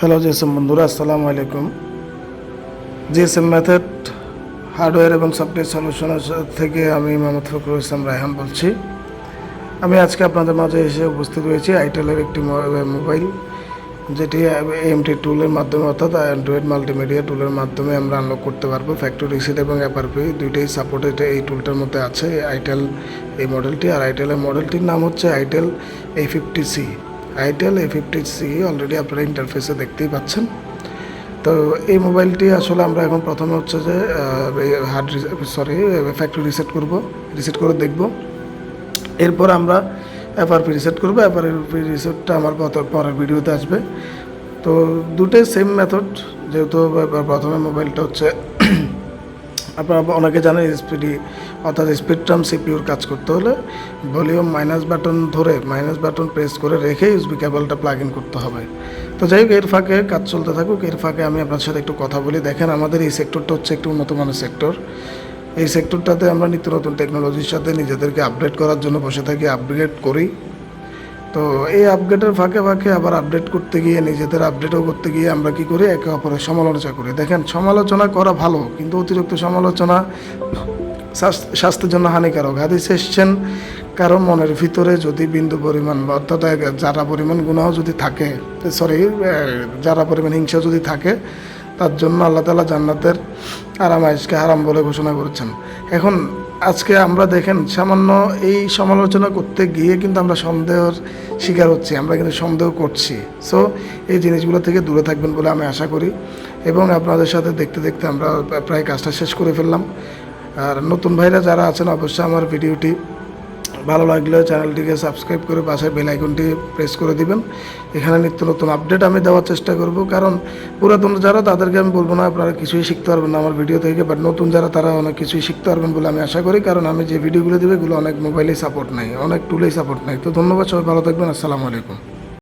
Hello GSM বন্ধুরা, আসসালামু আলাইকুম। জিএসএম মেথড হার্ডওয়্যার এবং সফটওয়্যার সলিউশনের থেকে আমি মোহাম্মদ ফখরুল ইসলাম রায়হান বলছি। আমি আজকে আপনাদের মাঝে এসে উপস্থিত হয়েছি আইটেলের একটি মোবাইল, যেটি এমটি টুলের মাধ্যমে অর্থাৎ অ্যান্ড্রয়েড মাল্টিমিডিয়া টুলের মাধ্যমে আমরা আনলক করতে পারবো। ফ্যাক্টরি রিসেট এবং এফআরপি দুইটাই সাপোর্টেড এই টুলটার মধ্যে আছে আইটেল এই মডেলটি। আর আইটেলের মডেলটির নাম হচ্ছে itel A50C। Itel A50C already আপনারা ইন্টারফেসে দেখতেই পাচ্ছেন। তো এই মোবাইলটি আসলে আমরা এখন প্রথমে হচ্ছে যে ফ্যাক্টরি রিসেট করে দেখব। এরপর আমরা এফআরপি রিসেট করবো। এফআরপি রিসেটটা আমার পরের ভিডিওতে আসবে। তো দুটোই সেম মেথড, যেহেতু প্রথমে মোবাইলটা হচ্ছে আপনারা অনেকে জানেন স্পিডি অর্থাৎ স্পেকট্রাম সিপিউর কাজ করতে হলে ভলিউম মাইনাস বাটন প্রেস করে রেখে ইউএসবি কেবলটা প্লাগ ইন করতে হবে। তো যাই হোক, এর ফাঁকে কাজ চলতে থাকুক। এর ফাঁকে আমি আপনার সাথে একটু কথা বলি। দেখেন, আমাদের এই সেক্টরটা হচ্ছে একটু উন্নত মানের সেক্টর। এই সেক্টরটাতে আমরা নিত্য নতুন টেকনোলজির সাথে নিজেদেরকে আপডেট করার জন্য বসে থাকি, আপগ্রেড করি। তো এই আপগ্রেডের ফাঁকে আবার আপডেট করতে গিয়ে, নিজেদের আপডেটও করতে গিয়ে আমরা কী করি, একে অপরের সমালোচনা করি। দেখেন, সমালোচনা করা ভালো, কিন্তু অতিরিক্ত সমালোচনা স্বাস্থ্যের জন্য হানিকারক। হাদিসে এসেছেন, কারো মনের ভিতরে যদি বিন্দু পরিমাণ অর্থাৎ যারা পরিমাণ গুনাহ যদি থাকে, যারা পরিমাণ হিংসা যদি থাকে, তার জন্য আল্লাহ তাআলা জান্নাতের আরামায়েশকে হারাম বলে ঘোষণা করেছেন। এখন আজকে আমরা দেখেন, সামান্য এই সমালোচনা করতে গিয়ে কিন্তু আমরা সন্দেহের শিকার হচ্ছি, আমরা কিন্তু সন্দেহ করছি। সো এই জিনিসগুলো থেকে দূরে থাকবেন বলে আমি আশা করি। এবং আপনাদের সাথে দেখতে দেখতে আমরা প্রায় কাজটা শেষ করে ফেললাম। আর নতুন ভাইরা যারা আছেন, অবশ্যই আমার ভিডিওটি ভালো লাগলে চ্যানেলটিকে সাবস্ক্রাইব করে পাশে বেল আইকনটি প্রেস করে দিবেন। এখানে নিত্য নতুন আপডেট আমি দেওয়ার চেষ্টা করব। কারণ পুরাতন যারা, তাদেরকে আমি বলবো না আপনারা কিছুই শিখতে পারবেন না আমার ভিডিও থেকে, বাট নতুন যারা, তারা অনেক কিছুই শিখতে পারবেন বলে আমি আশা করি। কারণ আমি যে ভিডিওগুলো দেবো, এগুলো অনেক মোবাইলেই সাপোর্ট নাই, অনেক টুলেই সাপোর্ট নাই। তো ধন্যবাদ, সবাই ভালো থাকবেন। আসসালামু আলাইকুম।